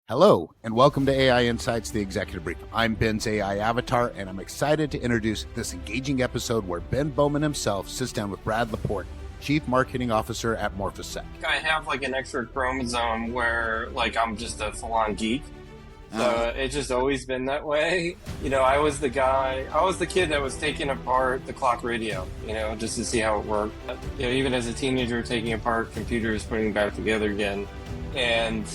Hello, and welcome to AI Insights, the Executive Brief. I'm Ben's AI avatar, and I'm excited to introduce this engaging episode where Ben Bohman himself sits down with Brad LaPorte, Chief Marketing Officer at Morphisec. I have like an extra chromosome where I'm just a full-on geek. So it's just always been that way. I was the kid that was taking apart the clock radio, just to see how it worked. Even as a teenager, taking apart computers, putting them back together again. And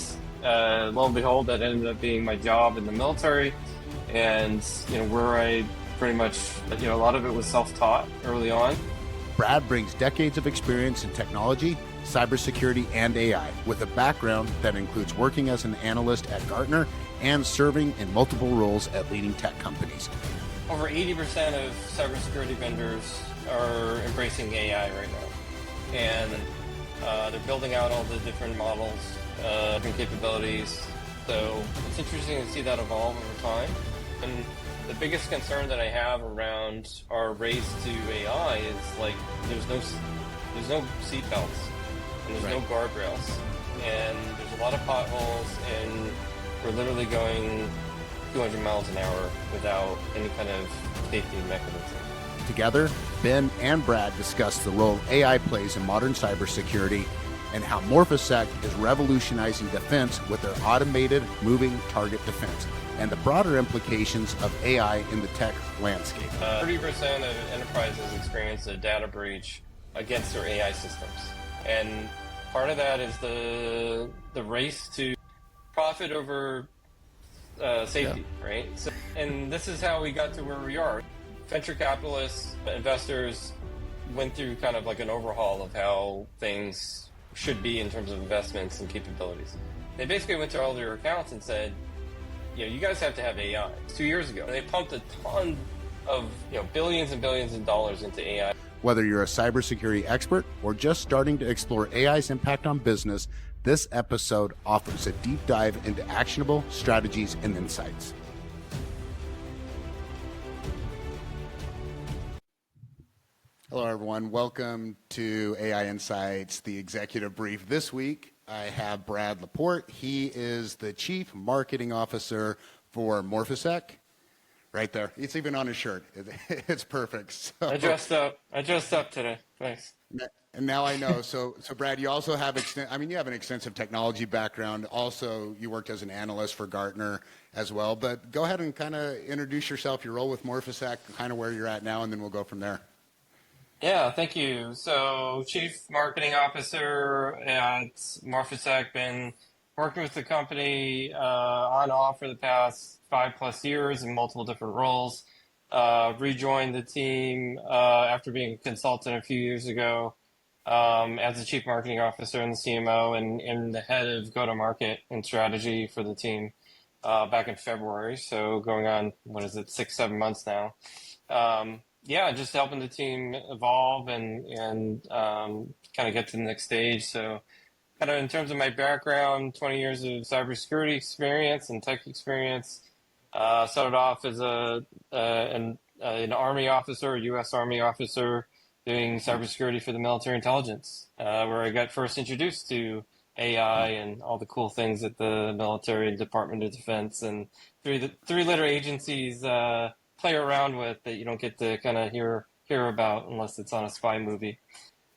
lo and behold, that ended up being my job in the military. And, where I pretty much, a lot of it was self-taught early on. Brad brings decades of experience in technology, cybersecurity, and AI, with a background that includes working as an analyst at Gartner and serving in multiple roles at leading tech companies. Over 80% of cybersecurity vendors are embracing AI right now. And they're building out all the different models, different capabilities. So it's interesting to see that evolve over time. And the biggest concern that I have around our race to AI is there's no seatbelts and there's no guardrails and there's a lot of potholes and we're literally going 200 miles an hour without any kind of safety mechanism. Together, Ben and Brad discuss the role AI plays in modern cybersecurity and how Morphisec is revolutionizing defense with their automated moving target defense, and the broader implications of AI in the tech landscape. 30% of enterprises experience a data breach against their AI systems. And part of that is the race to profit over safety, right? So, and this is how we got to where we are. Venture capitalists, investors went through kind of like an overhaul of how things should be in terms of investments and capabilities. They basically went to all their accounts and said, you guys have to have AI. 2 years ago, they pumped a ton of billions and billions of dollars into AI. Whether you're a cybersecurity expert or just starting to explore AI's impact on business, this episode offers a deep dive into actionable strategies and insights. Hello, everyone. Welcome to AI Insights, the Executive Brief. This week, I have Brad LaPorte. He is the Chief Marketing Officer for Morphisec. Right there. It's even on his shirt. It's perfect. So, I dressed up today. Thanks. And now I know. So Brad, you also have you have an extensive technology background. Also, you worked as an analyst for Gartner as well. But go ahead and kind of introduce yourself, your role with Morphisec, kind of where you're at now, and then we'll go from there. Yeah, thank you. So, Chief Marketing Officer at Morphisec, been working with the company on and off for the past 5+ years in multiple different roles. Rejoined the team after being a consultant a few years ago as the Chief Marketing Officer and the CMO and the head of go-to-market and strategy for the team back in February. So going on, 6-7 months now. Just helping the team evolve and kind of get to the next stage. So kind of in terms of my background, 20 years of cybersecurity experience and tech experience. Started off as an Army officer, a U.S. Army officer, doing cybersecurity for the military intelligence, where I got first introduced to AI and all the cool things that the military and Department of Defense and three-letter agencies play around with that you don't get to kind of hear about unless it's on a spy movie.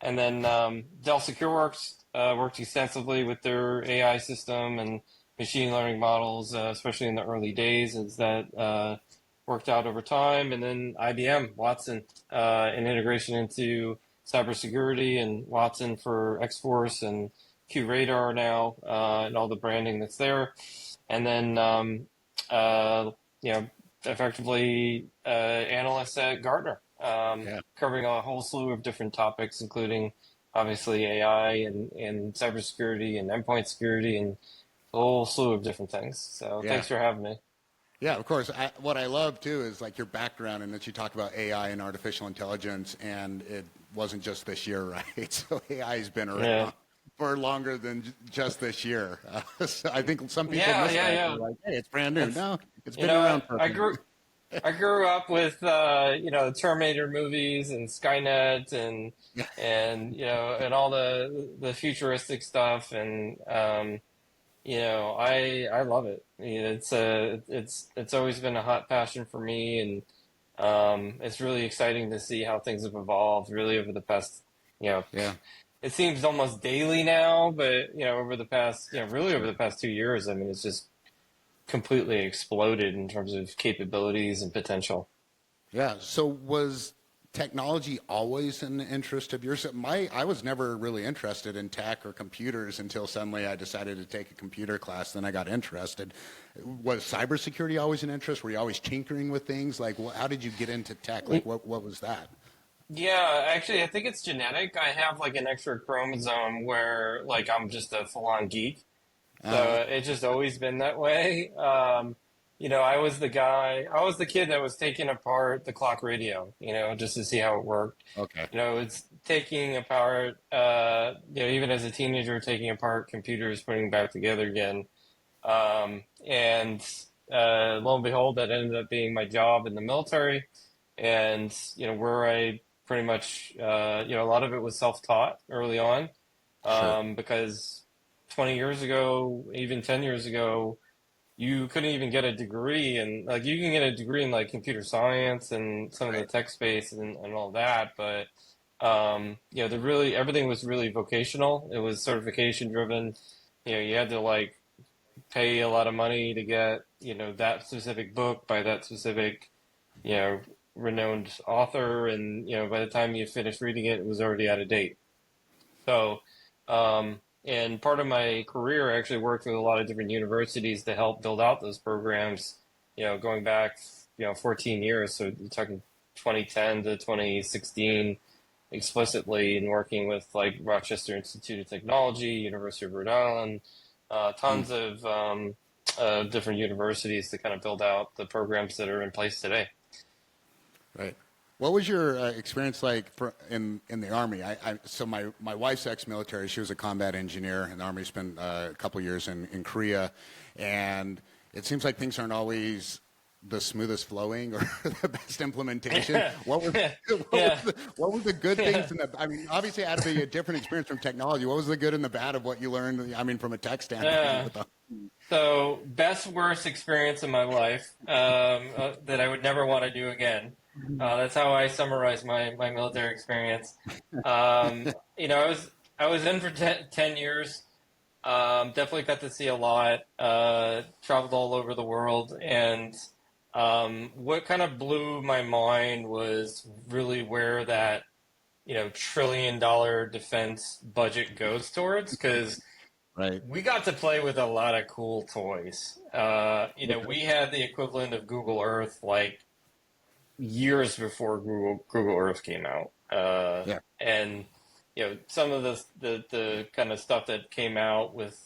And then Dell SecureWorks worked extensively with their AI system and machine learning models, especially in the early days, as that worked out over time. And then IBM, Watson, an integration into cybersecurity, and Watson for X-Force and QRadar now, and all the branding that's there. And then, effectively analysts at Gartner, covering a whole slew of different topics, including obviously AI and cybersecurity and endpoint security and a whole slew of different things. So thanks for having me. Yeah, of course. What I love too is like your background and that you talk about AI and artificial intelligence, and it wasn't just this year, right? So AI has been around for longer than just this year. So I think some people miss that. Like, hey, it's brand new. No, it's been around for a minute. I grew up with Terminator movies and Skynet and all the futuristic stuff, and I love it. It's always been a hot passion for me, and it's really exciting to see how things have evolved really over the past, you know, Yeah. it seems almost daily now, but over the past, really over Sure. the past 2 years, I mean, it's just completely exploded in terms of capabilities and potential. Yeah. So was technology always an interest of yours? I was never really interested in tech or computers until suddenly I decided to take a computer class. Then I got interested. Was cybersecurity always an interest? Were you always tinkering with things? Like, how did you get into tech? Like, what was that? Yeah, actually, I think it's genetic. I have like an extra chromosome where like I'm just a full-on geek. Uh, So it's just always been that way. I was I was the kid that was taking apart the clock radio, just to see how it worked. okay. It's taking apart, even as a teenager, taking apart computers, putting them back together again. And lo and behold, that ended up being my job in the military. And, where I pretty much, a lot of it was self-taught early on, Sure. because 20 years ago, even 10 years ago, you couldn't even get a degree, and like you can get a degree in like computer science and some of the Right. tech space and all that, but the really everything was really vocational. It was certification driven. You had to like pay a lot of money to get, that specific book by that specific, you know, renowned author, and by the time you finished reading it, it was already out of date. So, and part of my career, I actually worked with a lot of different universities to help build out those programs, going back, 14 years. So you're talking 2010 to 2016 explicitly, and working with like Rochester Institute of Technology, University of Rhode Island, Mm, tons of different universities to kind of build out the programs that are in place today. right. What was your experience like in the Army? So my wife's ex-military. She was a combat engineer in the Army. Spent a couple years in Korea, and it seems like things aren't always the smoothest flowing or the best implementation. Yeah, What was the good yeah. things in the? I mean, obviously, it had to be a different experience from technology. What was the good and the bad of what you learned? I mean, from a tech standpoint, Yeah. with the So, best worst experience in my life, that I would never want to do again. That's how I summarize my military experience. I was in for 10 years. Definitely got to see a lot. Traveled all over the world, and what kind of blew my mind was really where that $1 trillion defense budget goes towards, because right. we got to play with a lot of cool toys. We had the equivalent of Google Earth like years before Google Earth came out, Yeah. and some of the kind of stuff that came out with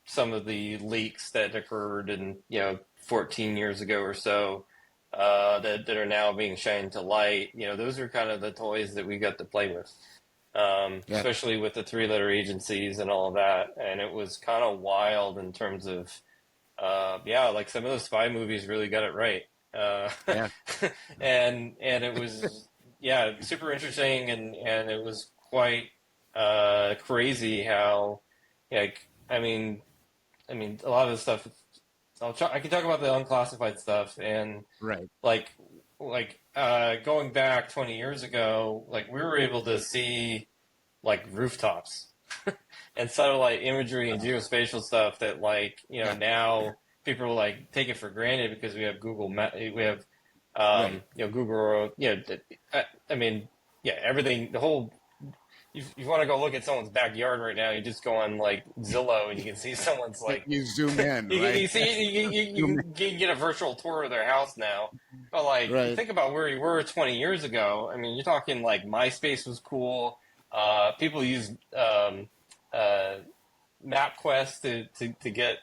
some of the leaks that occurred in 14 years ago or so, that are now being shined to light. Those are kind of the toys that we got to play with, Yeah. especially with the three-letter agencies and all of that. And it was kind of wild in terms of, yeah, like some of those spy movies really got it right. Uh, Yeah. and it was, yeah, super interesting, and it was quite crazy how, like, a lot of the stuff. I can talk about the unclassified stuff, and Right. like going back 20 years ago, like we were able to see like rooftops and satellite imagery and geospatial stuff that like Yeah. now people like take it for granted because we have we have Right. Google Earth. I mean, yeah, everything, the whole, if you want to go look at someone's backyard right now, you just go on like Zillow and you can see someone's like, You zoom in, you right? see, Zoom you can get a virtual tour of their house now. But like, you Right. think about where you were 20 years ago. I mean, you're talking like MySpace was cool. People used uh, MapQuest to get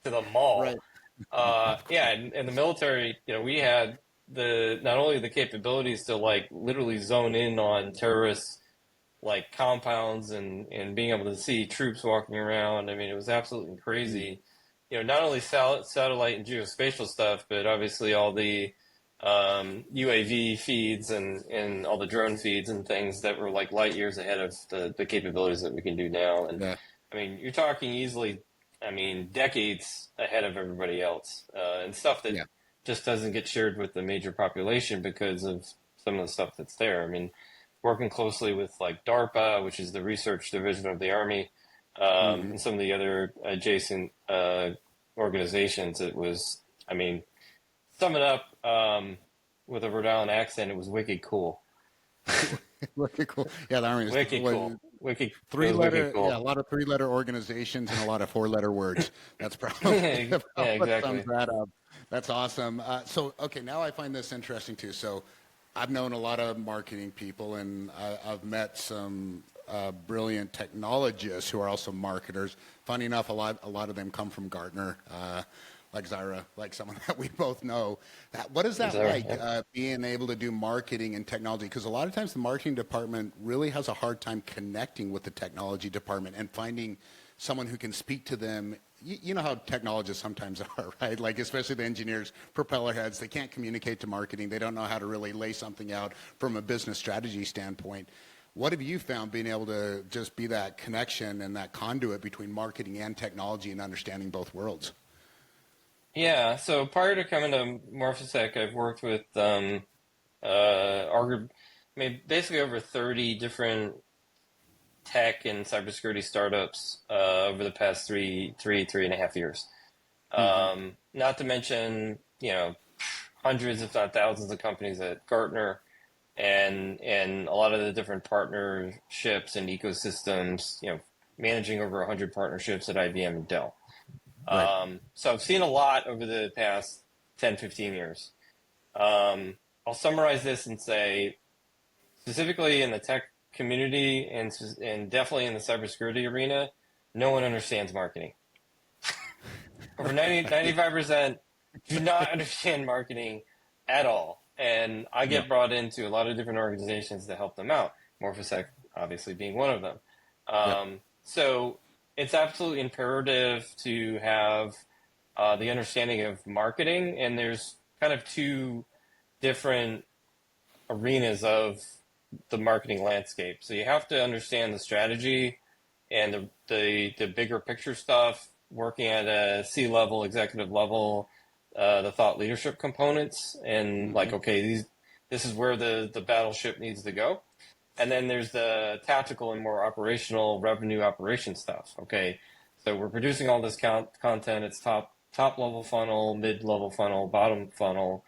to the mall. Right. Yeah, in the military, we had the not only the capabilities to like literally zone in on terrorists like compounds, and being able to see troops walking around. I mean, it was absolutely Mm. crazy. Not only satellite and geospatial stuff, but obviously all the UAV feeds and all the drone feeds and things that were like light years ahead of the capabilities that we can do now. And Yeah. I mean, you're talking easily, I mean, decades ahead of everybody else, and stuff that Yeah. just doesn't get shared with the major population because of some of the stuff that's there. I mean, working closely with like DARPA, which is the research division of the Army, Hmm. and some of the other adjacent organizations, it was, I mean, sum it up with a Rhode Island accent, it was wicked cool. Wicked cool. Yeah, the Army is Wicked cool. Wicked. It three was wicked letter, yeah, a cool. lot of 3-letter organizations and a lot of 4-letter words. That's probably Yeah, about what sums exactly. that up. That's awesome. So, okay, now I find this interesting too. So, I've known a lot of marketing people, and I've met some brilliant technologists who are also marketers. Funny enough, a lot of them come from Gartner. Like Zyra, like someone that we both know. What is that Sorry. like, being able to do marketing and technology? Because a lot of times the marketing department really has a hard time connecting with the technology department and finding someone who can speak to them. You know how technologists sometimes are, right? Like especially the engineers, propeller heads, they can't communicate to marketing. They don't know how to really lay something out from a business strategy standpoint. What have you found being able to just be that connection and that conduit between marketing and technology and understanding both worlds? Yeah, so prior to coming to Morphisec, I've worked with basically over 30 different tech and cybersecurity startups over the past 3.5 years. Hmm. Not to mention, hundreds, if not thousands, of companies at Gartner, and a lot of the different partnerships and ecosystems. Managing over 100 partnerships at IBM and Dell. Right. So I've seen a lot over the past 10, 15 years. I'll summarize this and say, specifically in the tech community and definitely in the cybersecurity arena, no one understands marketing. Over 95% do not understand marketing at all. And I Yeah. get brought into a lot of different organizations to help them out, Morphisec obviously being one of them. Yeah. So it's absolutely imperative to have the understanding of marketing, and there's kind of two different arenas of the marketing landscape. So you have to understand the strategy and the bigger picture stuff, working at a C-level, executive level, the thought leadership components, and like, Hmm. okay, this is where the battleship needs to go. And then there's the tactical and more operational revenue operation stuff. Okay, so we're producing all this content. It's top level funnel, mid level funnel, bottom funnel.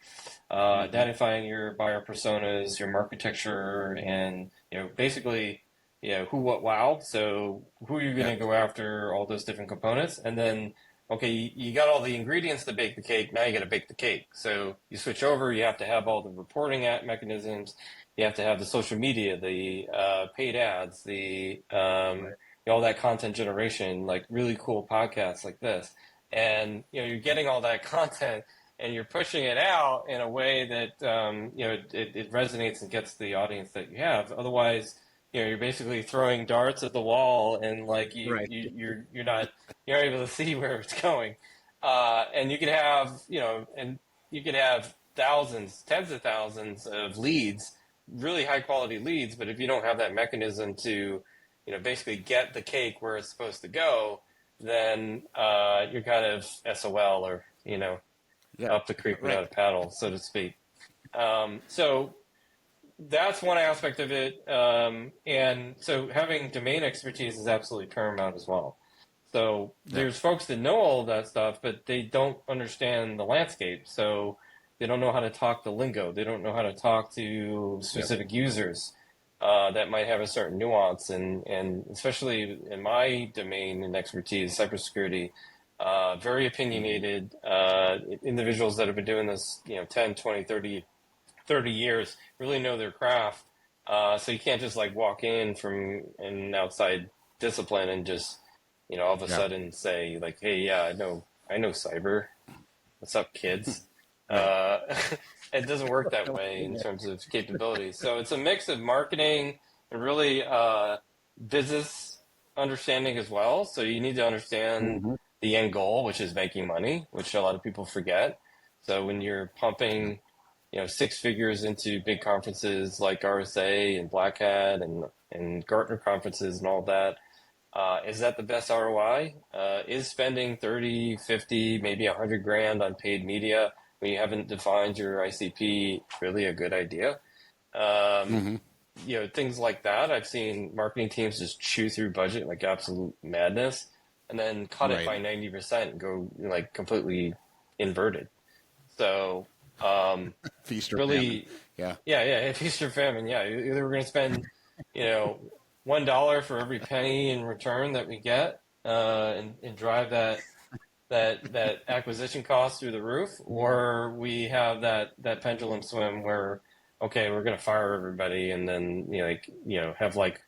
Hmm. Identifying your buyer personas, your architecture, and basically, who, what, wow. So who are you going Yeah. to go after? All those different components, and then okay, you got all the ingredients to bake the cake. Now you got to bake the cake. So you switch over. You have to have all the reporting mechanisms. You have to have the social media, the paid ads, the Right. all that content generation, like really cool podcasts like this. And you're getting all that content and you're pushing it out in a way that it resonates and gets the audience that you have. Otherwise, you're basically throwing darts at the wall, and like Right. you're not able to see where it's going. And you could have thousands, tens of thousands of leads, really high quality leads, but if you don't have that mechanism to basically get the cake where it's supposed to go, then you're kind of SOL, or Yeah. up the creek Right. without a paddle, so to speak. So that's one aspect of it. And so having domain expertise is absolutely paramount as well. So Yeah. there's folks that know all of that stuff, but they don't understand the landscape. So they don't know how to talk the lingo. They don't know how to talk to Yeah. specific users that might have a certain nuance. And especially in my domain and expertise, cybersecurity, very opinionated individuals that have been doing this, 10, 20, 30 years, really know their craft. So you can't just like walk in from an outside discipline and just, all of a Yeah. sudden say like, hey, yeah, I know cyber. What's up, kids? Right. Uh, it doesn't work that way in terms of capabilities. So it's a mix of marketing and really business understanding as well. So you need to understand Hmm. the end goal, which is making money, which a lot of people forget. So when you're pumping, six figures into big conferences like RSA and Black Hat and Gartner conferences and all that, Is that the best ROI? Is spending 30, 50, maybe 100 grand on paid media when you haven't defined your ICP really a good idea? Um, Hmm. Things like that. I've seen marketing teams just chew through budget like absolute madness and then cut it Right. by 90% and go like completely inverted. So, um, Feast or famine. really, Yeah. yeah, feast or famine. Yeah, either we're going to spend, you know, $1 for every penny in return that we get, and drive that acquisition cost through the roof, or we have that pendulum swim where, okay, we're going to fire everybody, and then have like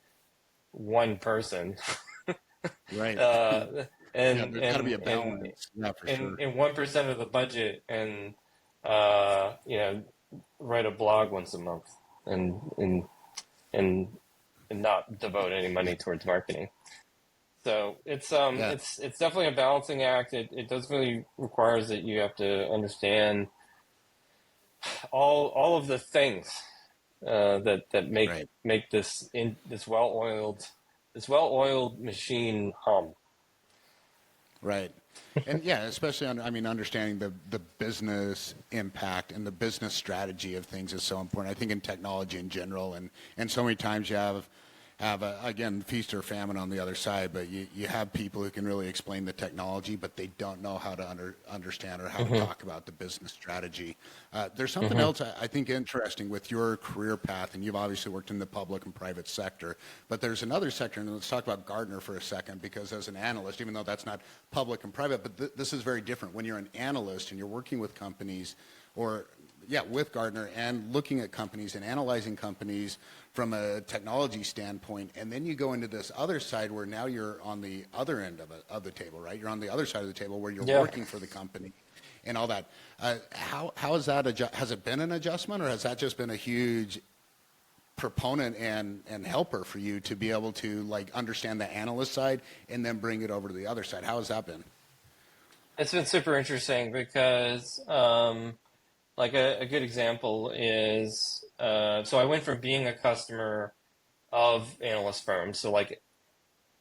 one person, Right. uh, Yeah. and There's got to be and a and balance. Yeah, for and sure. and 1% of the budget, and uh, you know, write a blog once a month, and and not devote any money towards marketing. So Yeah. it's definitely a balancing act. It does really requires that you have to understand all of the things that Right. make this well oiled machine hum. Right. And yeah, especially on, I mean, understanding the business impact and the business strategy of things is so important. I think in technology in general, and so many times you have again, feast or famine on the other side, but you have people who can really explain the technology, but they don't know how to understand or how to Hmm. talk about the business strategy. There's something Hmm. else I think interesting with your career path, and you've obviously worked in the public and private sector, but there's another sector, and let's talk about Gartner for a second, because as an analyst, even though that's not public and private, but this is very different. When you're an analyst and you're working with companies, or yeah, with Gartner and looking at companies and analyzing companies from a technology standpoint, and then you go into this other side where now you're on the other end of the table, right? You're on the other side of the table where you're Yeah. working for the company and all that. How is that? Has it been an adjustment, or has that just been a huge proponent and helper for you to be able to like understand the analyst side and then bring it over to the other side? How has that been? It's been super interesting because like a good example is so I went from being a customer of analyst firms. So like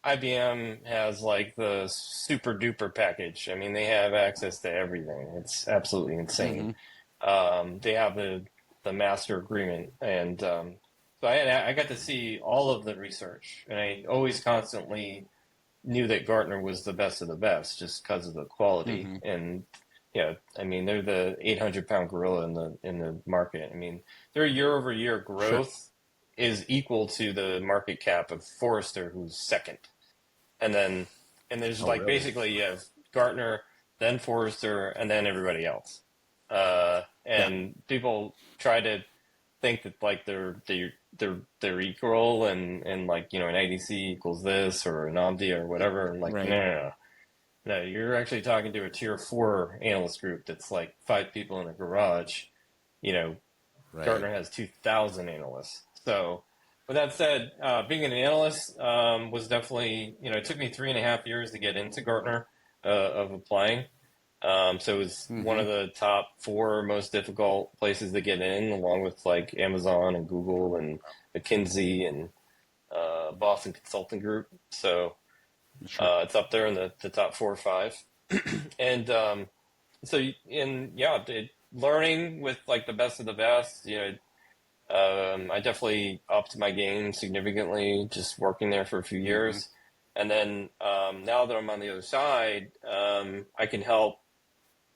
IBM has like the super duper package. I mean, they have access to everything. It's absolutely insane. Mm-hmm. They have the master agreement, and so I got to see all of the research, and I always constantly knew that Gartner was the best of the best just because of the quality. Mm-hmm. And yeah, I mean, they're the 800-pound gorilla in the market. I mean, their year over year Sure. growth is equal to the market cap of Forrester, who's second. And then and there's Oh, like really? basically you have Gartner, then Forrester, and then everybody else. Yeah. And people try to think that like they're equal, and like an ADC equals this or an Omdia or whatever. And like no, Right. no, no, no, you're actually talking to a tier four analyst group that's like five people in a garage. You know, Right. Gartner has 2,000 analysts. So, with that said, being an analyst was definitely, it took me 3.5 years to get into Gartner of applying. So it was one Mm-hmm. of the top four most difficult places to get in, along with like Amazon and Google and McKinsey and Boston Consulting Group. So Sure. it's up there in the top 4 or 5. And so, and yeah, learning with like the best of the best, I definitely upped my game significantly just working there for a few Mm-hmm. years. And then now that I'm on the other side, I can help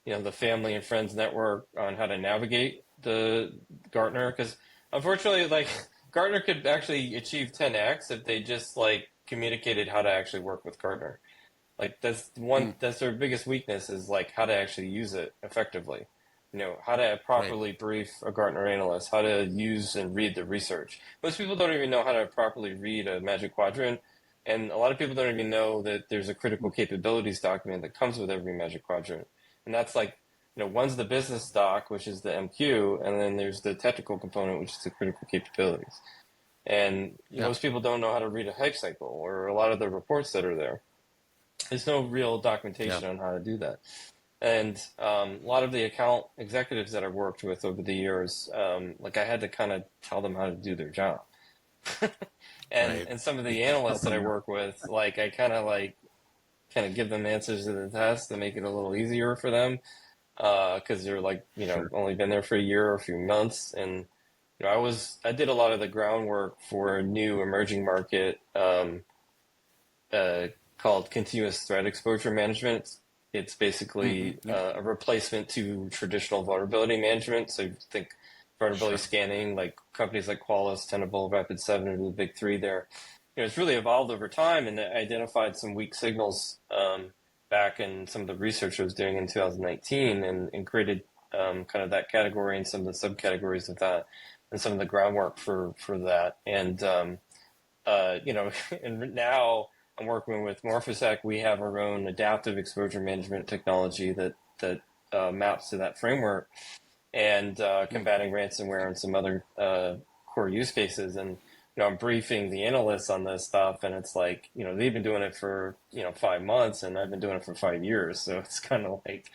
the family and friends network on how to navigate the Gartner, because unfortunately, like Gartner could actually achieve 10x if they just like communicated how to actually work with Gartner. Like Mm. that's their biggest weakness, is like how to actually use it effectively. How to Right. properly brief a Gartner analyst, how to use and read the research. Most people don't even know how to properly read a Magic Quadrant, and a lot of people don't even know that there's a critical capabilities document that comes with every Magic Quadrant. And that's like, one's the business doc, which is the MQ, and then there's the technical component, which is the critical capabilities. And Yeah. most people don't know how to read a hype cycle or a lot of the reports that are there. There's no real Yeah. documentation on how to do that. And a lot of the account executives that I've worked with over the years, like I had to kind of tell them how to do their job. And Right. some of the Yeah. analysts that I Helping. work with, like I kind of give them answers to the test to make it a little easier for them, because they're like, Sure. only been there for a year or a few months. And I did a lot of the groundwork for a new emerging market, uh, called continuous threat exposure management. It's basically Yep. a replacement to traditional vulnerability management. So you think vulnerability Sure. scanning, like companies like Qualys, Tenable, Rapid7 are the big three there. It's really evolved over time and identified some weak signals, back in some of the research I was doing in 2019, and created, kind of that category and some of the subcategories of that, and some of the groundwork for that. And and now I'm working with Morphisec. We have our own adaptive exposure management technology that maps to that framework, and combating ransomware and some other core use cases. And I'm briefing the analysts on this stuff, and it's like they've been doing it for 5 months, and I've been doing it for 5 years. So it's kind of like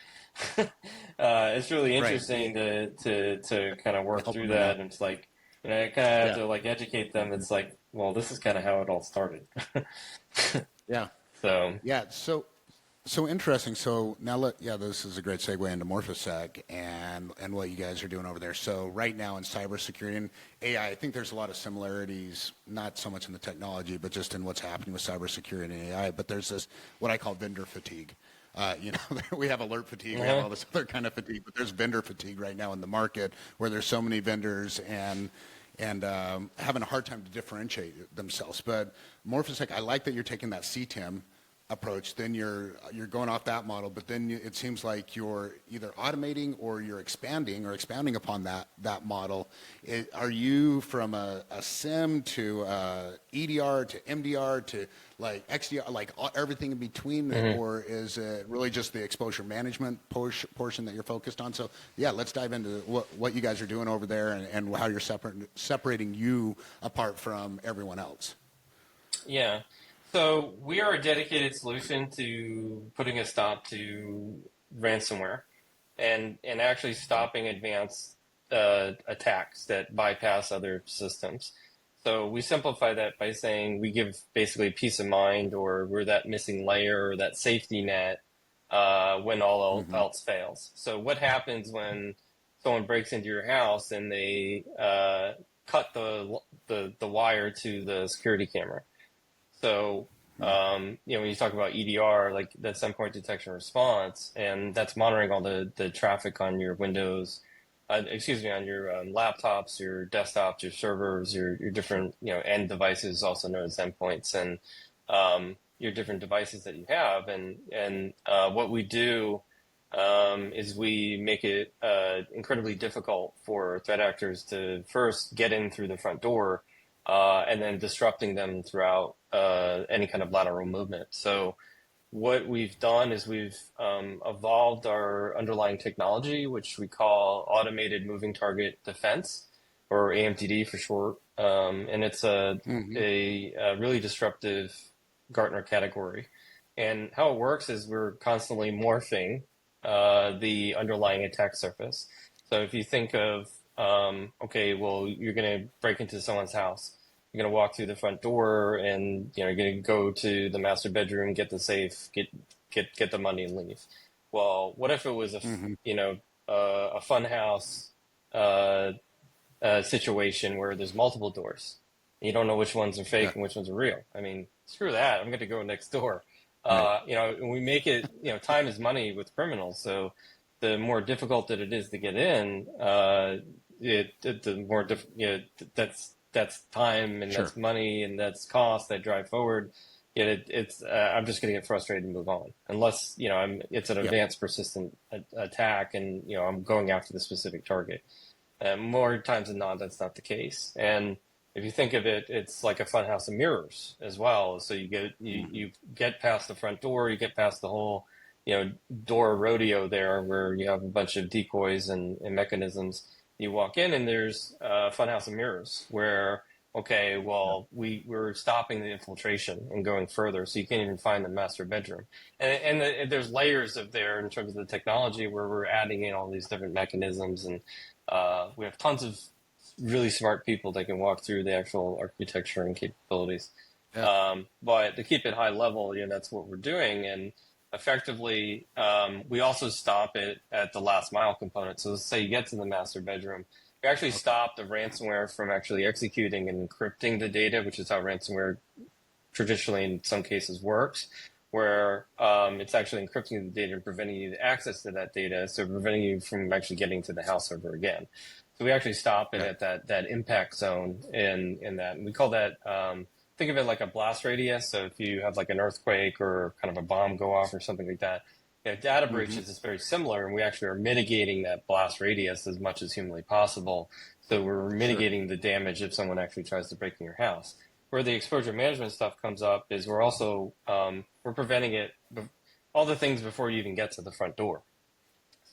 it's really Right. interesting to kind of work through Helping them that, out. and it's like I kind of have Yeah. to like educate them. It's like, well, this is kind of how it all started. Yeah. So Yeah. So interesting. So now this is a great segue into Morphisec and what you guys are doing over there. So right now in cybersecurity and AI, I think there's a lot of similarities, not so much in the technology, but just in what's happening with cybersecurity and AI. But there's this what I call vendor fatigue. We have alert fatigue, we have all this other kind of fatigue, but there's vendor fatigue right now in the market where there's so many vendors and having a hard time to differentiate themselves. But Morphisec, I like that you're taking that CTEM approach. Then you're going off that model, but then it seems like you're either automating or you're expanding or expounding upon that model. Are you from a SIM to EDR to MDR to like XDR, like everything in between, or is it really just the exposure management portion that you're focused on? So yeah, let's dive into what you guys are doing over there and how you're separating you apart from everyone else. yeah. So we are a dedicated solution to putting a stop to ransomware, and actually stopping advanced attacks that bypass other systems. So we simplify that by saying we give basically peace of mind, or we're that missing layer or that safety net when all Hmm. else fails. So what happens when someone breaks into your house and they cut the wire to the security camera? So, when you talk about EDR, like that's endpoint detection response, and that's monitoring all the traffic on your Windows, on your laptops, your desktops, your servers, your different, end devices, also known as endpoints, and your different devices that you have. And what we do is we make it incredibly difficult for threat actors to first get in through the front door, and then disrupting them throughout any kind of lateral movement. So what we've done is we've evolved our underlying technology, which we call automated moving target defense, or AMTD for short. And it's Hmm. a really disruptive Gartner category. And how it works is we're constantly morphing the underlying attack surface. So if you think of, okay, well, you're going to break into someone's house. You're going to walk through the front door, and you're going to go to the master bedroom, get the safe, get the money, and leave. Well, what if it was Hmm. a fun house situation where there's multiple doors? You don't know which ones are Yeah. fake and which ones are real. I mean, screw that. I'm going to go next door. Right. And we make it. Time is money with criminals. So the more difficult that it is to get in, the more that's time, and Sure. that's money, and that's cost that drive forward. Yet it's I'm just going to get frustrated and move on, unless it's an Yep. advanced persistent attack, and I'm going after the specific target. More times than not, that's not the case. And if you think of it, it's like a funhouse of mirrors as well. So Hmm. you get past the front door, you get past the whole door rodeo there, where you have a bunch of decoys and mechanisms. You walk in, and there's a funhouse of mirrors where, okay, Yeah. well, we're stopping the infiltration and going further, so you can't even find the master bedroom. And there's layers of there in terms of the technology, where we're adding in all these different mechanisms, and we have tons of really smart people that can walk through the actual architecture and capabilities. Yeah. But to keep it high level, that's what we're doing. And effectively, we also stop it at the last mile component. So let's say you get to the master bedroom, we actually stop the ransomware from actually executing and encrypting the data, which is how ransomware traditionally in some cases works, where it's actually encrypting the data and preventing you access to that data, so preventing you from actually getting to the house server again. So we actually stop it at that impact zone in that. And we call that, think of it like a blast radius. So if you have like an earthquake or kind of a bomb go off or something like that, data breaches is very similar, and we actually are mitigating that blast radius as much as humanly possible. So we're mitigating the damage if someone actually tries to break in your house. Where the exposure management stuff comes up is we're also we're preventing it, all the things before you even get to the front door.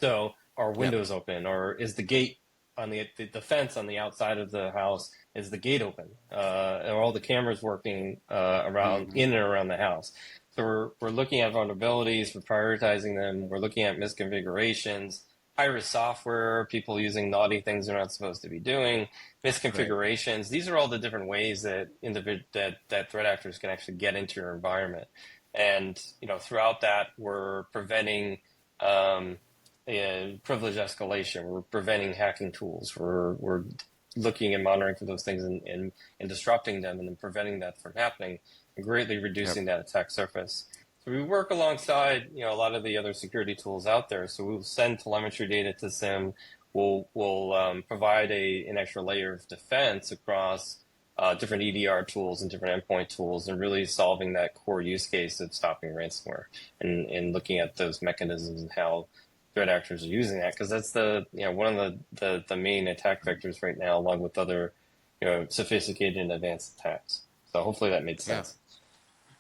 So are windows open, or is the gate on the fence on the outside of the house, is the gate open? Are all the cameras working around in and around the house? So we're looking at vulnerabilities, we're prioritizing them, we're looking at misconfigurations, high-risk software, people using naughty things they're not supposed to be doing, misconfigurations. Right. These are all the different ways that that threat actors can actually get into your environment. And throughout that, we're preventing privilege escalation. We're preventing hacking tools. We're looking and monitoring for those things and disrupting them, and then preventing that from happening, and greatly reducing that attack surface. So we work alongside, a lot of the other security tools out there. So we'll send telemetry data to SIM. We'll provide an extra layer of defense across different EDR tools and different endpoint tools, and really solving that core use case of stopping ransomware and looking at those mechanisms and how threat actors are using that, because that's one of the main attack vectors right now, along with other sophisticated and advanced attacks. So hopefully that made sense.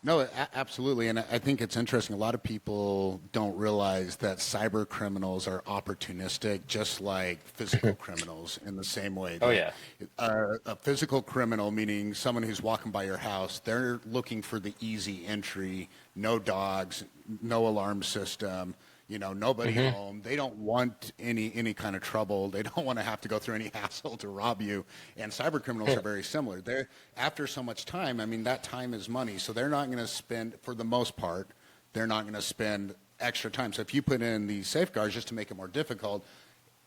No, absolutely. And I think it's interesting. A lot of people don't realize that cyber criminals are opportunistic, just like physical criminals in the same way. Oh, yeah. A physical criminal, meaning someone who's walking by your house, they're looking for the easy entry, no dogs, no alarm system, nobody home. They don't want any kind of trouble. They don't want to have to go through any hassle to rob you. And cyber criminals are very similar. They're, after so much time, that time is money. So they're not going to spend, for the most part, they're not going to spend extra time. So if you put in these safeguards just to make it more difficult,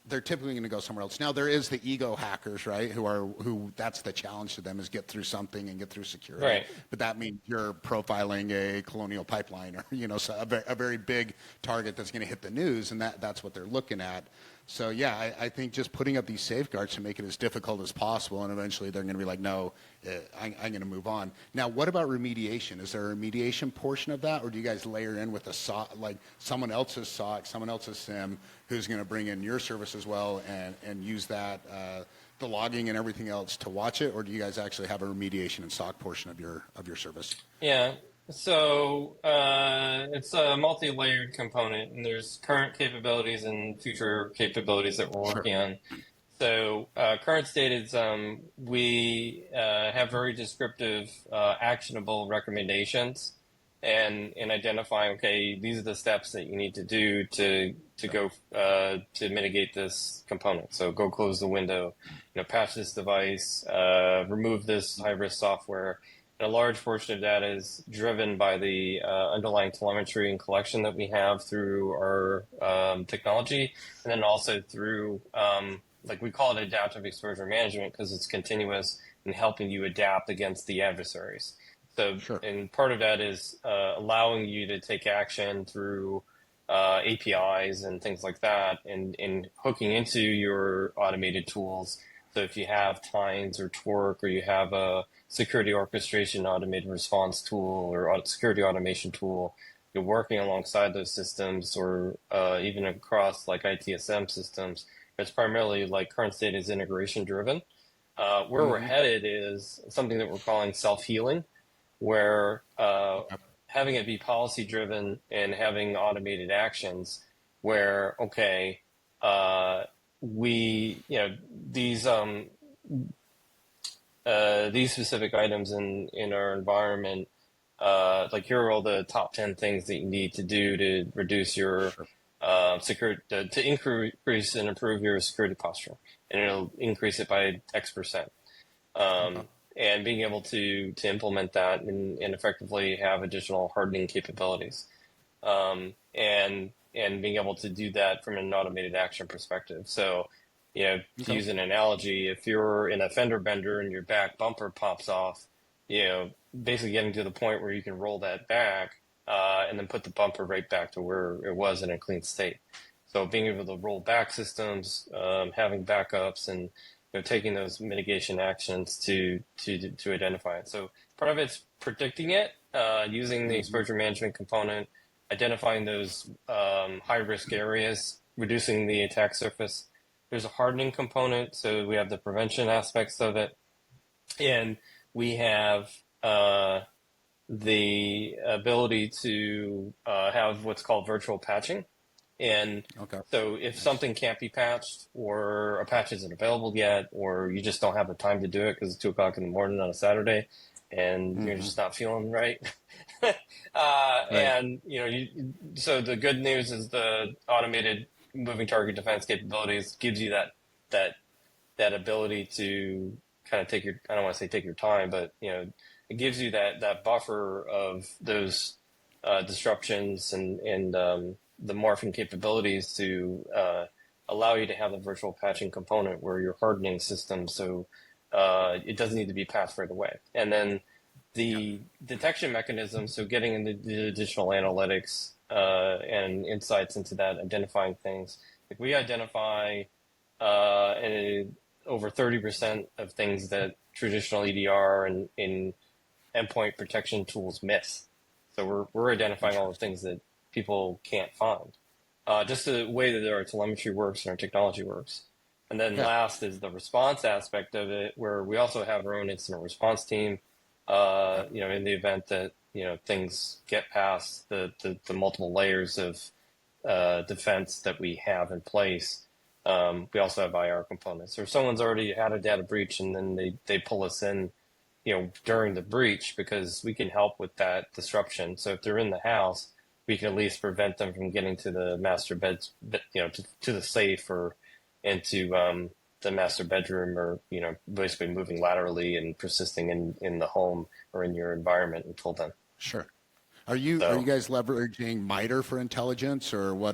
they're typically going to go somewhere else. Now there is the ego hackers, right? Who that's the challenge to them, is get through something and get through security. Right. But that means you're profiling a colonial pipeline, or so a very big target that's going to hit the news, and that's what they're looking at. So yeah, I think just putting up these safeguards to make it as difficult as possible, and eventually they're going to be like, no, I'm going to move on. Now, what about remediation? Is there a remediation portion of that, or do you guys layer in with a SOC, like someone else's SOC, someone else's SIM, who's going to bring in your service as well and use that, the logging and everything else to watch it, or do you guys actually have a remediation and SOC portion of your service? Yeah. So it's a multi-layered component, and there's current capabilities and future capabilities that we're working on. So current state is we have very descriptive, actionable recommendations, and identifying, okay, these are the steps that you need to do to go to mitigate this component. So go close the window, patch this device, remove this high-risk software. And a large portion of that is driven by the underlying telemetry and collection that we have through our technology, and then also through, like we call it adaptive exposure management, because it's continuous in helping you adapt against the adversaries. So, and part of that is allowing you to take action through APIs and things like that, and hooking into your automated tools. So if you have Tines or Torque, or you have a security orchestration automated response tool or security automation tool, you're working alongside those systems, or even across like ITSM systems. It's primarily like current state is integration driven. Where we're headed is something that we're calling self-healing, where having it be policy driven and having automated actions where, okay, we, these specific items in our environment, like here are all the top 10 things that you need to do to reduce your to increase and improve your security posture, and it'll increase it by X%. Okay. And being able to implement that and effectively have additional hardening capabilities, and being able to do that from an automated action perspective. So, to Okay. use an analogy, if you're in a fender bender and your back bumper pops off, basically getting to the point where you can roll that back and then put the bumper right back to where it was in a clean state. So being able to roll back systems, having backups, and taking those mitigation actions to identify it. So part of it's predicting it, using the exposure management component, identifying those high risk areas, reducing the attack surface. There's a hardening component, so we have the prevention aspects of it, and we have the ability to have what's called virtual patching. And Okay. so if something can't be patched, or a patch isn't available yet, or you just don't have the time to do it because it's 2 o'clock in the morning on a Saturday and you're just not feeling right. Right. And, so the good news is the automated moving target defense capabilities gives you that ability to kind of I don't want to say take your time, but, it gives you that buffer of those disruptions and the morphing capabilities to allow you to have the virtual patching component where you're hardening systems, so it doesn't need to be patched right away. And then the detection mechanism, so getting into the additional analytics and insights into that, identifying things. Like we identify over 30% of things that traditional EDR and in endpoint protection tools miss. So we're identifying all the things that people can't find. Just the way that our telemetry works and our technology works. And then Yeah. last is the response aspect of it, where we also have our own incident response team. In the event that things get past the multiple layers of defense that we have in place, we also have IR components. So if someone's already had a data breach and then they pull us in, during the breach, because we can help with that disruption. So if they're in the house, we can at least prevent them from getting to the master bed, to the safe or into the master bedroom, or basically moving laterally and persisting in the home or in your environment until then. Sure. Are you guys leveraging MITRE for intelligence, or what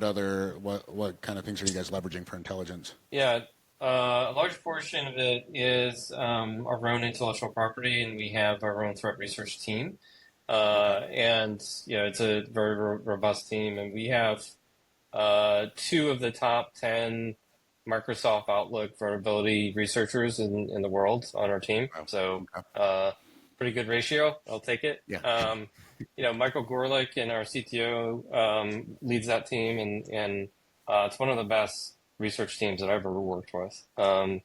kind of things are you guys leveraging for intelligence? Yeah, a large portion of it is our own intellectual property, and we have our own threat research team. And it's a very robust team, and we have 2 of the top 10 Microsoft Outlook vulnerability researchers in the world on our team. Oh, So okay. pretty good ratio. I'll take it. Yeah. Michael Gorlick and our CTO leads that team, and it's one of the best research teams that I've ever worked with. And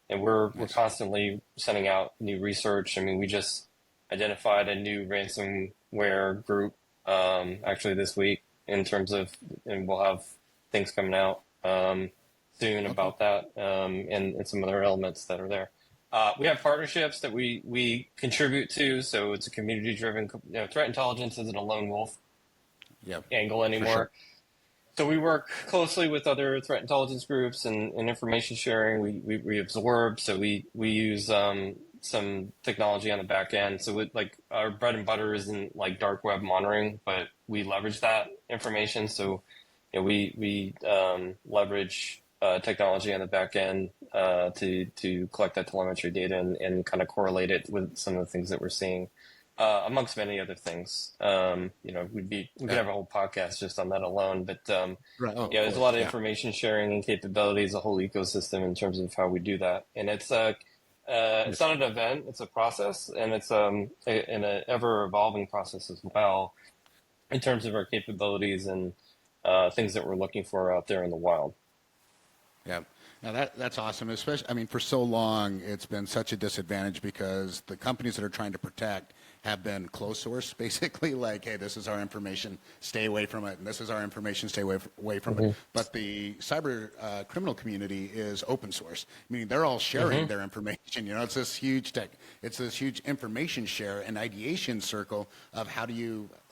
we're constantly sending out new research. I mean, we just identified a new ransomware group actually this week, in terms of, and we'll have things coming out soon about that, and some other elements that are there. We have partnerships that we contribute to, so it's a community-driven. Threat intelligence isn't a lone wolf angle anymore. Sure. So we work closely with other threat intelligence groups and information sharing. We absorb, so we use some technology on the back end. So our bread and butter isn't like dark web monitoring, but we leverage that information. So we leverage technology on the back end to collect that telemetry data and kind of correlate it with some of the things that we're seeing, amongst many other things. We could have a whole podcast just on that alone, but Right. Oh, there's a lot of information sharing and capabilities, a whole ecosystem in terms of how we do that. And it's not an event, it's a process, and it's an ever evolving process as well in terms of our capabilities and things that we're looking for out there in the wild. Yeah. Now that's awesome. Especially, I mean, for so long, it's been such a disadvantage because the companies that are trying to protect have been closed source, basically like, hey, this is our information, stay away from it, and this is our information, stay away from it. But the cyber criminal community is open source, meaning they're all sharing their information. It's this huge information share and ideation circle of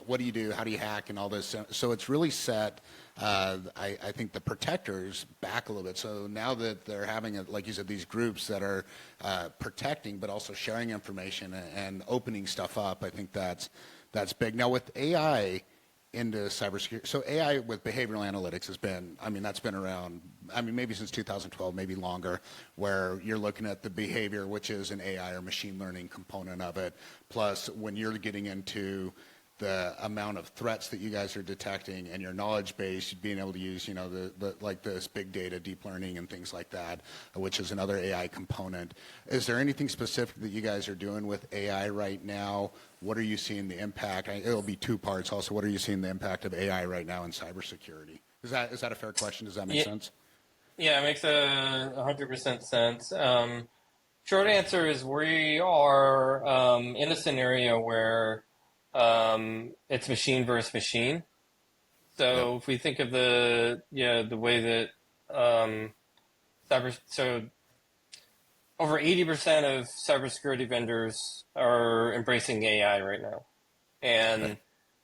what do you do, how do you hack, and all this. So it's really set I think the protectors back a little bit. So now that they're having, like you said, these groups that are protecting, but also sharing information and opening stuff up, I think that's big. Now with AI into cybersecurity, so AI with behavioral analytics has been, I mean, that's been around, I mean, maybe since 2012, maybe longer, where you're looking at the behavior, which is an AI or machine learning component of it. Plus, when you're getting into the amount of threats that you guys are detecting and your knowledge base, being able to use, you know, the like this big data, deep learning and things like that, which is another AI component. Is there anything specific that you guys are doing with AI right now? What are you seeing the impact? It'll be two parts also. What are you seeing the impact of AI right now in cybersecurity? Is that a fair question? Does that make sense? Yeah, it makes 100% sense. Short answer is we are in a scenario where it's machine versus machine. So if we think of the way that so over 80% of cybersecurity vendors are embracing AI right now, and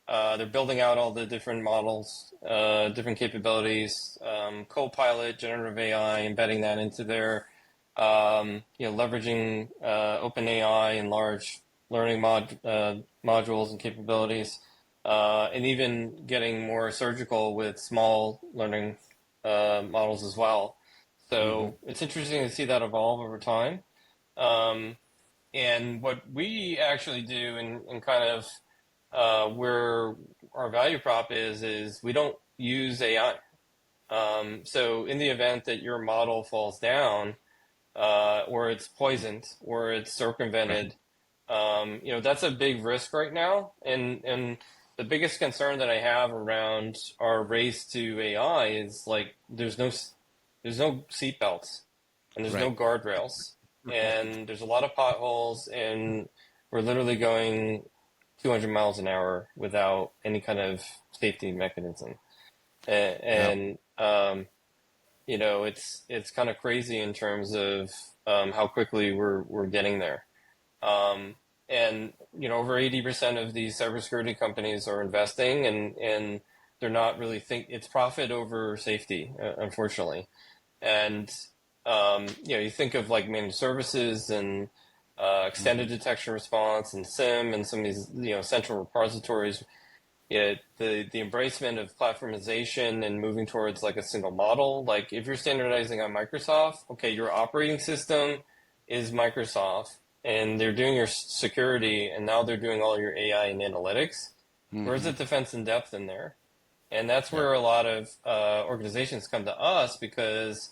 they're building out all the different models, different capabilities, Copilot, generative AI, embedding that into their, leveraging OpenAI and large learning modules and capabilities, and even getting more surgical with small learning models as well. So it's interesting to see that evolve over time. And what we actually do and kind of where our value prop is we don't use AI. So in the event that your model falls down, or it's poisoned, or it's circumvented, that's a big risk right now. And the biggest concern that I have around our race to AI is like there's no seatbelts and there's no guardrails and there's a lot of potholes and we're literally going 200 miles an hour without any kind of safety mechanism. And it's kind of crazy in terms of how quickly we're getting there. And over 80% of these cybersecurity companies are investing, and they're not really it's profit over safety, unfortunately. And you think of like managed services and extended detection response and SIM and some of these central repositories. The embracement of platformization and moving towards like a single model. Like if you're standardizing on Microsoft, okay, your operating system is Microsoft, and they're doing your security, and now they're doing all your AI and analytics. Where's the defense in depth in there? And that's where a lot of organizations come to us, because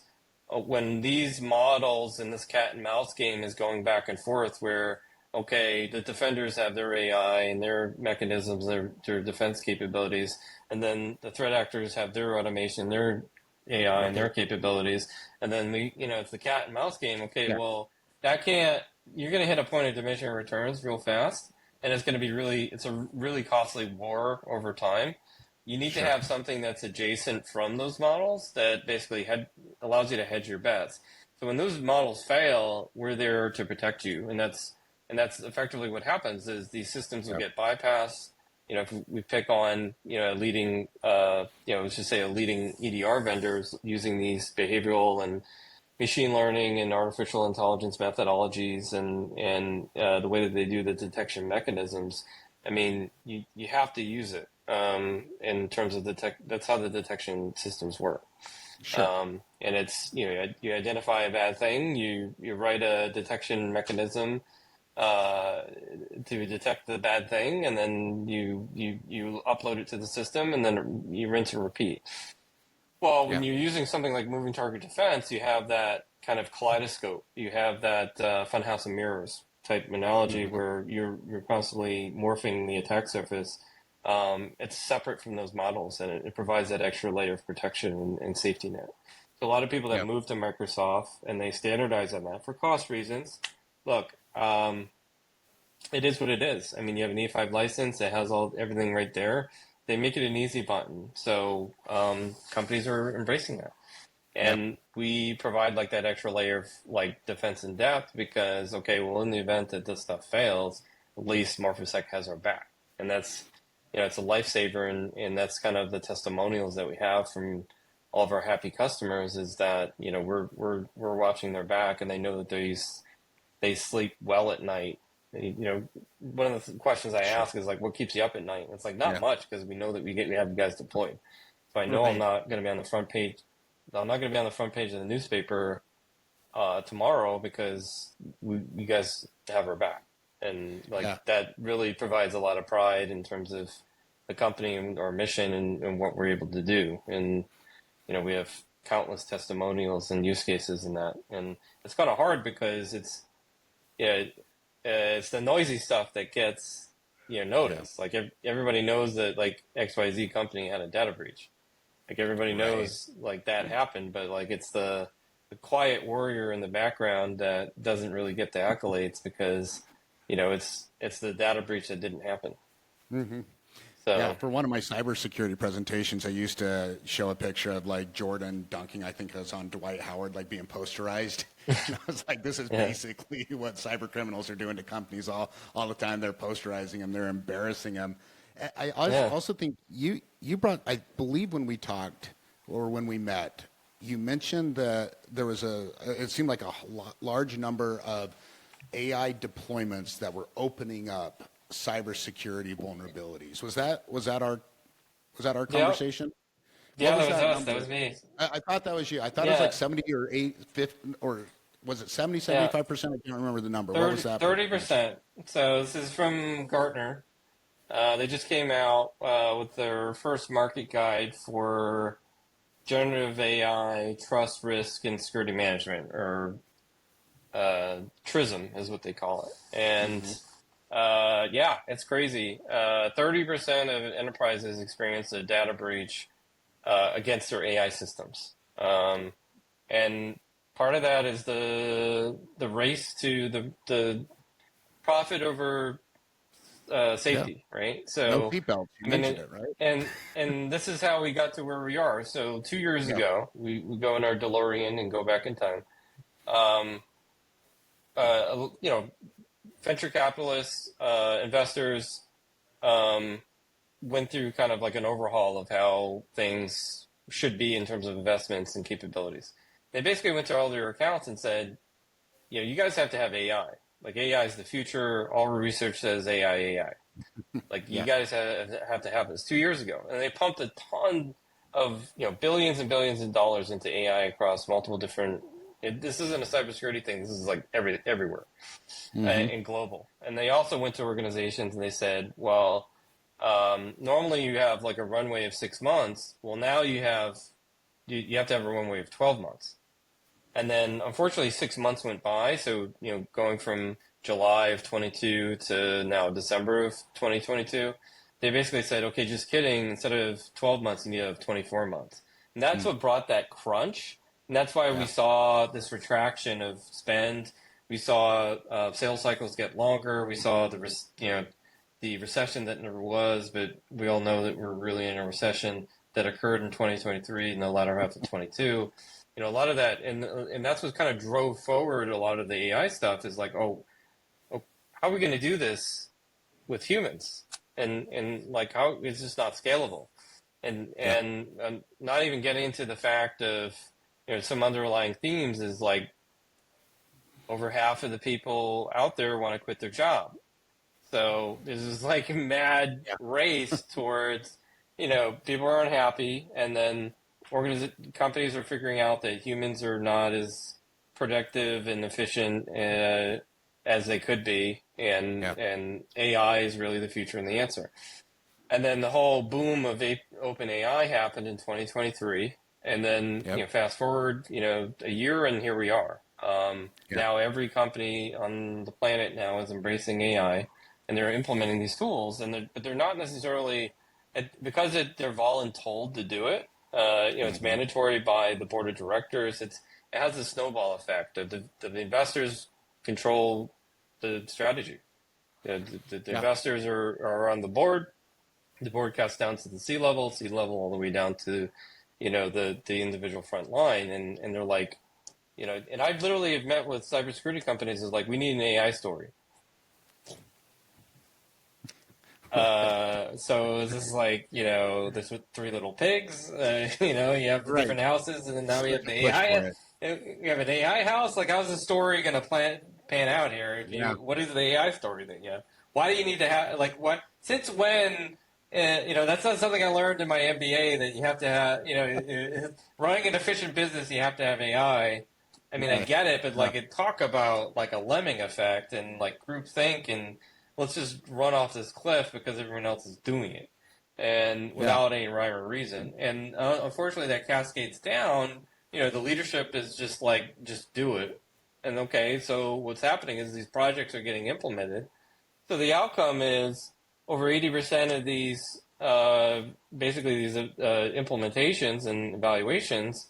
when these models and this cat and mouse game is going back and forth where, okay, the defenders have their AI and their mechanisms, their defense capabilities, and then the threat actors have their automation, their AI and their capabilities, and then it's the cat and mouse game. Okay, well, you're going to hit a point of diminishing returns real fast, and it's going to be it's a really costly war over time. You need to have something that's adjacent from those models that basically allows you to hedge your bets. So when those models fail, we're there to protect you, and that's effectively what happens is these systems will get bypassed. If we pick on leading let's just say a leading EDR vendors using these behavioral and machine learning and artificial intelligence methodologies and the way that they do the detection mechanisms. I mean, you have to use it in terms of that's how the detection systems work. And it's you identify a bad thing, you write a detection mechanism to detect the bad thing, and then you upload it to the system, and then you rinse and repeat. Well, when you're using something like moving target defense, you have that kind of kaleidoscope. You have that funhouse of mirrors type analogy where you're constantly morphing the attack surface. It's separate from those models, and it provides that extra layer of protection and safety net. So a lot of people that move to Microsoft and they standardize on that for cost reasons. Look, it is what it is. I mean, you have an E5 license. It has everything right there. They make it an easy button. So companies are embracing that. And we provide like that extra layer of like defense in depth because, okay, well, in the event that this stuff fails, at least Morphisec has our back. And that's it's a lifesaver, and that's kind of the testimonials that we have from all of our happy customers is that, we're watching their back, and they know that they sleep well at night. One of the questions I Sure. ask is like, what keeps you up at night? And it's like, not Yeah. much, because we know that we have you guys deployed. So I know I'm Right. not going to be on the front page. I'm not going to be on the front page of the newspaper tomorrow because you guys have our back. And Yeah. that really provides a lot of pride in terms of the company and our mission and what we're able to do. And, we have countless testimonials and use cases in that. And it's kind of hard because it's the noisy stuff that gets, noticed. Like everybody knows that like XYZ company had a data breach. Like everybody Right. knows like that happened, but like it's the quiet warrior in the background that doesn't really get the accolades because, it's the data breach that didn't happen. Mm-hmm. Yeah, So for one of my cybersecurity presentations, I used to show a picture of like Jordan dunking. I think it was on Dwight Howard, like being posterized. And I was like, this is yeah, basically what cyber criminals are doing to companies all the time. They're posterizing them, they're embarrassing them. yeah, Also think you brought, I believe when we talked or when we met, you mentioned that there was it seemed like a large number of AI deployments that were opening up cybersecurity vulnerabilities. Was that our yeah, conversation? What yeah. was That was that us. That number? was me. I thought that was you. I thought it was like Yeah, 70 or 8, 50, or was it 70, yeah. 75%? I can't remember the number. What was 30, that percentage? 30%. So this is from Gartner. They just came out with their first market guide for generative AI trust, risk, and security management, or TRISM is what they call it. And Hmm. yeah, it's crazy. 30% of enterprises experience a data breach against their AI systems. And part of that is the race to the profit over Yeah. safety, right? No So, seatbelts. You I mean, mentioned it, right? and this is how we got to where we are. So 2 years Yeah. ago, we go in our DeLorean and go back in time. Um, venture capitalists, investors, um, went through kind of like an overhaul of how things should be in terms of investments and capabilities. They basically went to all their accounts and said, you guys have to have AI. Like AI is the future. All research says AI, AI. Like you Yeah. guys have to have this 2 years ago, and they pumped a ton of billions and billions of dollars into AI across multiple different. This isn't a cybersecurity thing. This is like everywhere Hmm. and global. And they also went to organizations and they said, well, normally you have like a runway of 6 months. Well, now you have to have a runway of 12 months. And then unfortunately 6 months went by. So, going from July of 22 to now December of 2022, they basically said, okay, just kidding. Instead of 12 months, you need to have 24 months. And that's what brought that crunch. And that's why we Yeah. saw this retraction of spend. We saw sales cycles get longer. We saw the recession that never was, but we all know that we're really in a recession that occurred in 2023 and the latter half of 22. A lot of that, and that's what kind of drove forward a lot of the AI stuff is like, oh, how are we going to do this with humans? And like how it's just not scalable, and Yeah. not even getting into the fact of some underlying themes is like over half of the people out there want to quit their job. So there's this like mad Yeah. race towards, people are unhappy, and then companies are figuring out that humans are not as productive and efficient as they could be, Yeah. and AI is really the future and the answer. And then the whole boom of open AI happened in 2023, and then Yep. fast forward a year, and here we are. Yeah. Now every company on the planet now is embracing AI, and they're implementing these tools, but they're not necessarily because they're voluntold to do it. It's Hmm. mandatory by the board of directors. It has a snowball effect. The investors control the strategy. The Yeah. investors are on the board. The board cuts down to the C level all the way down to, the individual front line, and they're like, and I've literally have met with cybersecurity companies is like, we need an AI story. So is this like, this with Three Little Pigs? You have the Right. different houses, and then now we have Such a the push for AI. it. You have an AI house. Like, how's the story going to pan out here? Yeah. What is the AI story that you have? Why do you need to have like what? Since when? That's not something I learned in my MBA that you have to have. Running an efficient business, you have to have AI. I mean, I Right. get it, but Yeah. like, it talk about like a lemming effect and like groupthink, and let's just run off this cliff because everyone else is doing it, and Yeah. without any rhyme or reason. And unfortunately, that cascades down. The leadership is just like, just do it. And okay, so what's happening is these projects are getting implemented. So the outcome is over 80% of these, basically these implementations and evaluations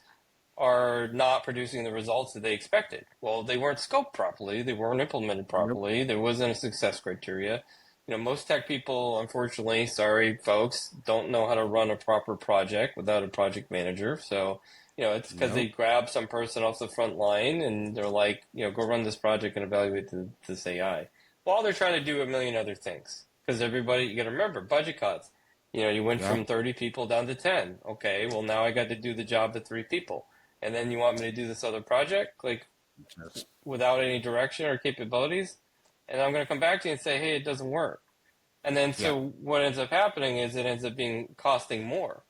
are not producing the results that they expected. Well, they weren't scoped properly, they weren't implemented Yep. properly, there wasn't a success criteria. Most tech people, unfortunately, sorry folks, don't know how to run a proper project without a project manager. So, it's because Yep. they grab some person off the front line and they're like, go run this project and evaluate this AI. While they're trying to do a million other things. Because everybody, you got to remember, budget cuts. You went Yep. from 30 people down to 10. Okay, well, now I got to do the job of 3 people. And then you want me to do this other project, like, Yes. without any direction or capabilities, and I'm going to come back to you and say, hey, it doesn't work. And then Yeah. so what ends up happening is it ends up being costing more.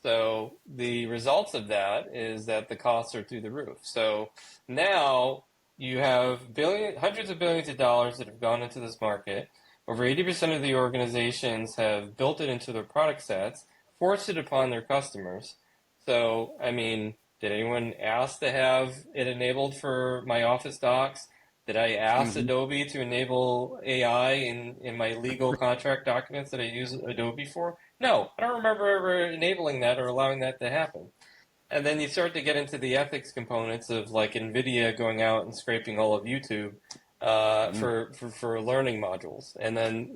So the results of that is that the costs are through the roof. So now you have hundreds of billions of dollars that have gone into this market. Over 80% of the organizations have built it into their product sets, forced it upon their customers. So, I mean, did anyone ask to have it enabled for my Office docs? Did I ask Hmm. Adobe to enable AI in my legal contract documents that I use Adobe for? No, I don't remember ever enabling that or allowing that to happen. And then you start to get into the ethics components of like NVIDIA going out and scraping all of YouTube for learning modules. And then,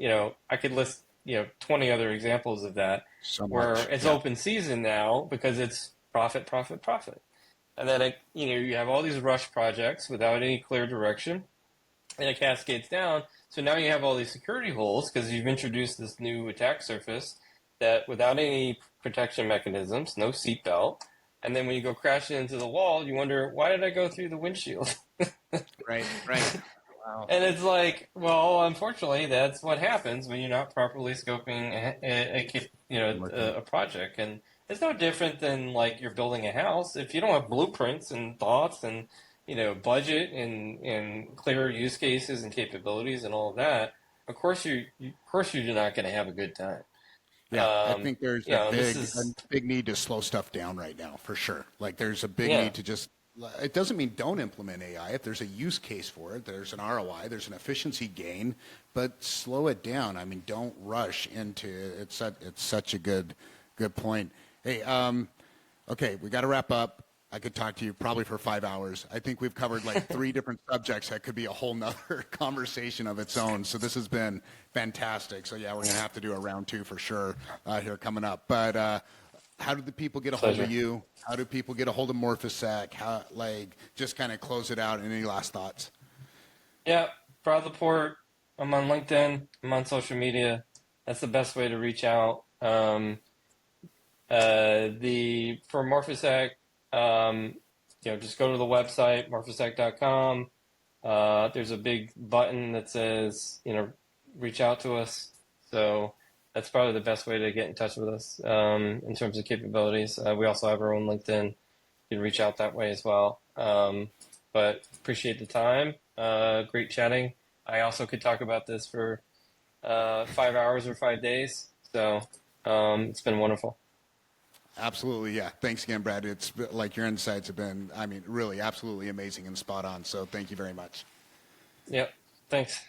I could list, 20 other examples of that So where much. it's Yeah. open season now because it's profit, profit, profit. And then, you have all these rush projects without any clear direction, and it cascades down. So now you have all these security holes because you've introduced this new attack surface that without any protection mechanisms, no seatbelt. And then when you go crashing into the wall, you wonder, why did I go through the windshield? Right. Right. Wow. And it's like, well, unfortunately, that's what happens when you're not properly scoping a project. And it's no different than like you're building a house. If you don't have blueprints and thoughts and budget and clear use cases and capabilities and all of that, of course you're not going to have a good time. Yeah, I think there's a This big is need to slow stuff down right now for sure. Like there's a big yeah. need to just. It doesn't mean don't implement AI. If there's a use case for it, there's an ROI, there's an efficiency gain, but slow it down. I mean, don't rush into it. It's such a good point. Hey, okay, we got to wrap up. I could talk to you probably for 5 hours. I think we've covered like 3 different subjects that could be a whole nother conversation of its own. So this has been fantastic. So yeah, we're going to have to do a round 2 for sure here coming up. But how do the people get a hold Pleasure. of you? How do people get a hold of Morphisec? How, like, just kind of close it out. Any last thoughts? Yeah, Brad LaPorte. I'm on LinkedIn. I'm on social media. That's the best way to reach out. The for Morphisec, just go to the website morphisec.com. There's a big button that says reach out to us. So that's probably the best way to get in touch with us in terms of capabilities. We also have our own LinkedIn. You can reach out that way as well. But appreciate the time. Great chatting. I also could talk about this for 5 hours or 5 days. So it's been wonderful. Absolutely, yeah. Thanks again, Brad. It's like your insights have been, I mean, really absolutely amazing and spot on. So thank you very much. Yep. Thanks.